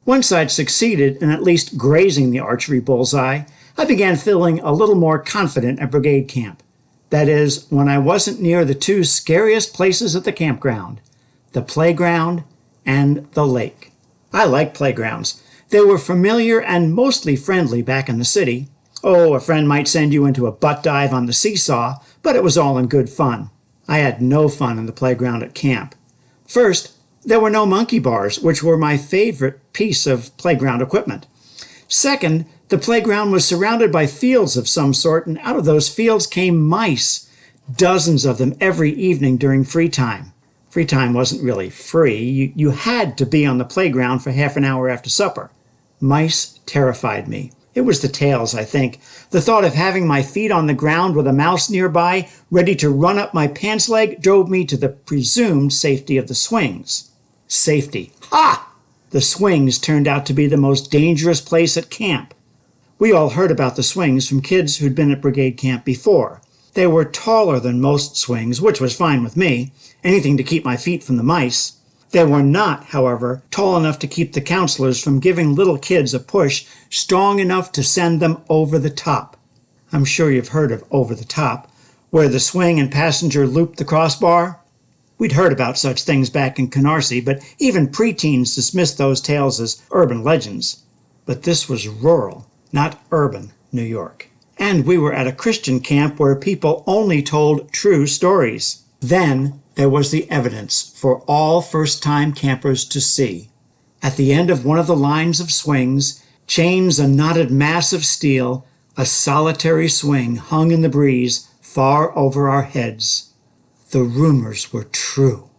Once I'd succeeded in at least grazing the archery bullseye, I began feeling a little more confident at Brigade Camp. That is, when I wasn't near the two scariest places at the campground, the playground and the lake. I like playgrounds. They were familiar and mostly friendly back in the city. Oh, a friend might send you into a butt dive on the seesaw, but it was all in good fun. I had no fun in the playground at camp. First, there were no monkey bars, which were my favorite piece of playground equipment. Second, the playground was surrounded by fields of some sort, and out of those fields came mice, dozens of them every evening during free time. Free time wasn't really free. You had to be on the playground for half an hour after supper. Mice terrified me. It was the tails, I think. The thought of having my feet on the ground with a mouse nearby, ready to run up my pants leg, drove me to the presumed safety of the swings. Safety. Ha! The swings turned out to be the most dangerous place at camp. We all heard about the swings from kids who'd been at Brigade Camp before. They were taller than most swings, which was fine with me, anything to keep my feet from the mice. They were not, however, tall enough to keep the counselors from giving little kids a push strong enough to send them over the top. I'm sure you've heard of over the top, where the swing and passenger loop the crossbar. We'd heard about such things back in Canarsie, but even preteens dismissed those tales as urban legends. But this was rural, not urban, New York. And we were at a Christian camp where people only told true stories. Then there was the evidence for all first-time campers to see. At the end of one of the lines of swings, chains a knotted mass of steel, a solitary swing hung in the breeze far over our heads. The rumors were true.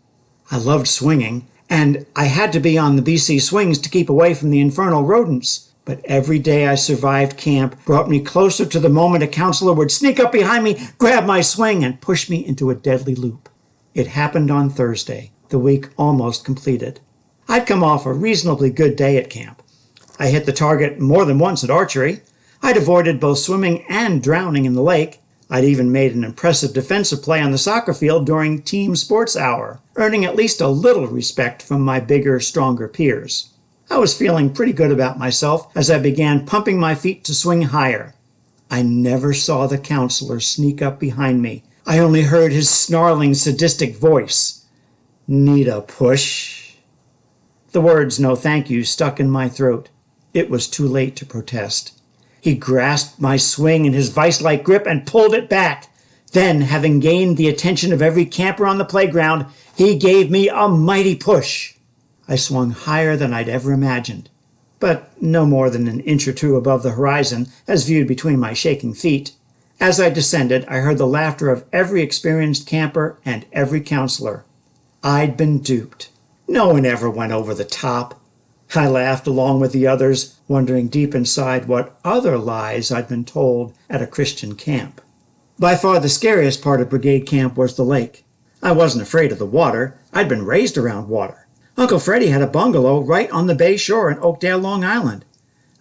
I loved swinging, and I had to be on the BC swings to keep away from the infernal rodents. But every day I survived camp brought me closer to the moment a counselor would sneak up behind me, grab my swing, and push me into a deadly loop. It happened on Thursday, the week almost completed. I'd come off a reasonably good day at camp. I hit the target more than once at archery. I'd avoided both swimming and drowning in the lake. I'd even made an impressive defensive play on the soccer field during team sports hour, earning at least a little respect from my bigger, stronger peers. I was feeling pretty good about myself as I began pumping my feet to swing higher. I never saw the counselor sneak up behind me. I only heard his snarling, sadistic voice. Need a push? The words "no thank you" stuck in my throat. It was too late to protest. He grasped my swing in his vice-like grip and pulled it back. Then, having gained the attention of every camper on the playground, he gave me a mighty push. I swung higher than I'd ever imagined, but no more than an inch or two above the horizon as viewed between my shaking feet. As I descended, I heard the laughter of every experienced camper and every counselor. I'd been duped. No one ever went over the top. I laughed along with the others, wondering deep inside what other lies I'd been told at a Christian camp. By far the scariest part of Brigade Camp was the lake. I wasn't afraid of the water. I'd been raised around water. Uncle Freddie had a bungalow right on the bay shore in Oakdale, Long Island.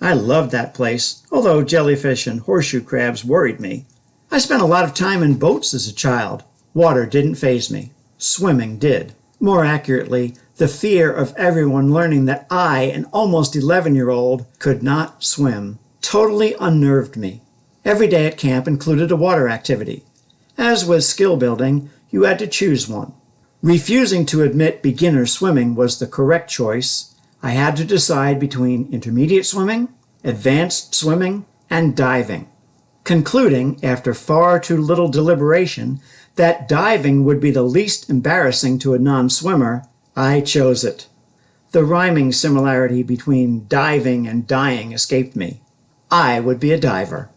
I loved that place, although jellyfish and horseshoe crabs worried me. I spent a lot of time in boats as a child. Water didn't faze me. Swimming did. More accurately, the fear of everyone learning that I, an almost 11-year-old, could not swim, totally unnerved me. Every day at camp included a water activity. As with skill building, you had to choose one. Refusing to admit beginner swimming was the correct choice. I had to decide between intermediate swimming, advanced swimming, and diving. Concluding, after far too little deliberation, that diving would be the least embarrassing to a non-swimmer, I chose it. The rhyming similarity between diving and dying escaped me. I would be a diver.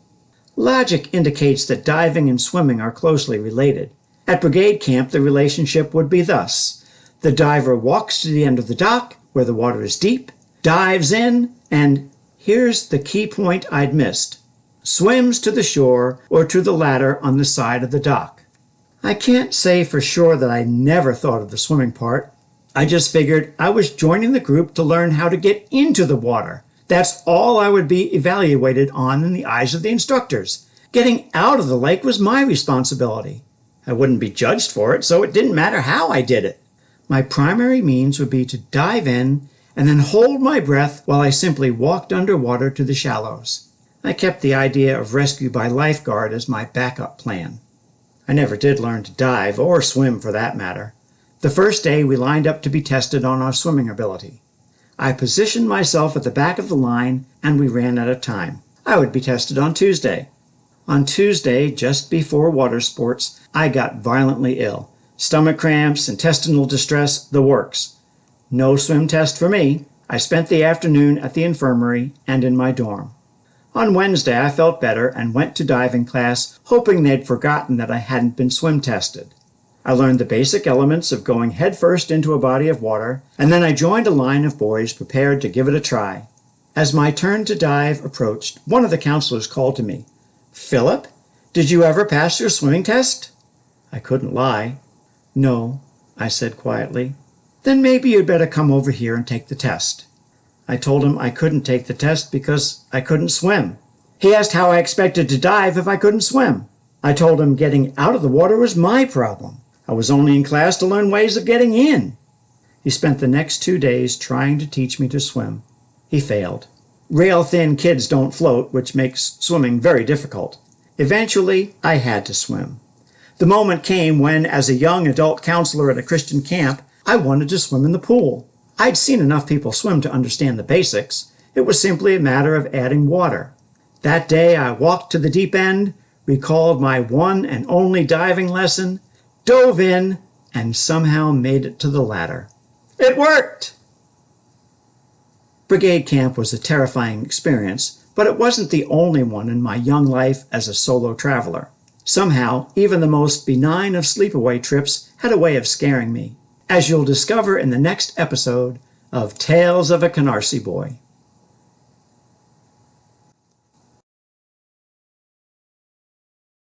Logic indicates that diving and swimming are closely related. At Brigade Camp, the relationship would be thus. The diver walks to the end of the dock, where the water is deep, dives in, and here's the key point I'd missed. Swims to the shore or to the ladder on the side of the dock. I can't say for sure that I never thought of the swimming part. I just figured I was joining the group to learn how to get into the water. That's all I would be evaluated on in the eyes of the instructors. Getting out of the lake was my responsibility. I wouldn't be judged for it, so it didn't matter how I did it. My primary means would be to dive in and then hold my breath while I simply walked underwater to the shallows. I kept the idea of rescue by lifeguard as my backup plan. I never did learn to dive, or swim for that matter. The first day we lined up to be tested on our swimming ability. I positioned myself at the back of the line, and we ran out of time. I would be tested on Tuesday. On Tuesday, just before water sports, I got violently ill. Stomach cramps, intestinal distress, the works. No swim test for me. I spent the afternoon at the infirmary and in my dorm. On Wednesday, I felt better and went to diving class, hoping they'd forgotten that I hadn't been swim tested. I learned the basic elements of going headfirst into a body of water, and then I joined a line of boys prepared to give it a try. As my turn to dive approached, one of the counselors called to me, "Philip, did you ever pass your swimming test?" I couldn't lie. "No," I said quietly. "Then maybe you'd better come over here and take the test." I told him I couldn't take the test because I couldn't swim. He asked how I expected to dive if I couldn't swim. I told him getting out of the water was my problem. I was only in class to learn ways of getting in. He spent the next 2 days trying to teach me to swim. He failed. Rail-thin kids don't float, which makes swimming very difficult. Eventually, I had to swim. The moment came when, as a young adult counselor at a Christian camp, I wanted to swim in the pool. I'd seen enough people swim to understand the basics. It was simply a matter of adding water. That day, I walked to the deep end, recalled my one and only diving lesson, dove in, and somehow made it to the ladder. It worked! Brigade camp was a terrifying experience, but it wasn't the only one in my young life as a solo traveler. Somehow, even the most benign of sleepaway trips had a way of scaring me, as you'll discover in the next episode of Tales of a Canarsie Boy.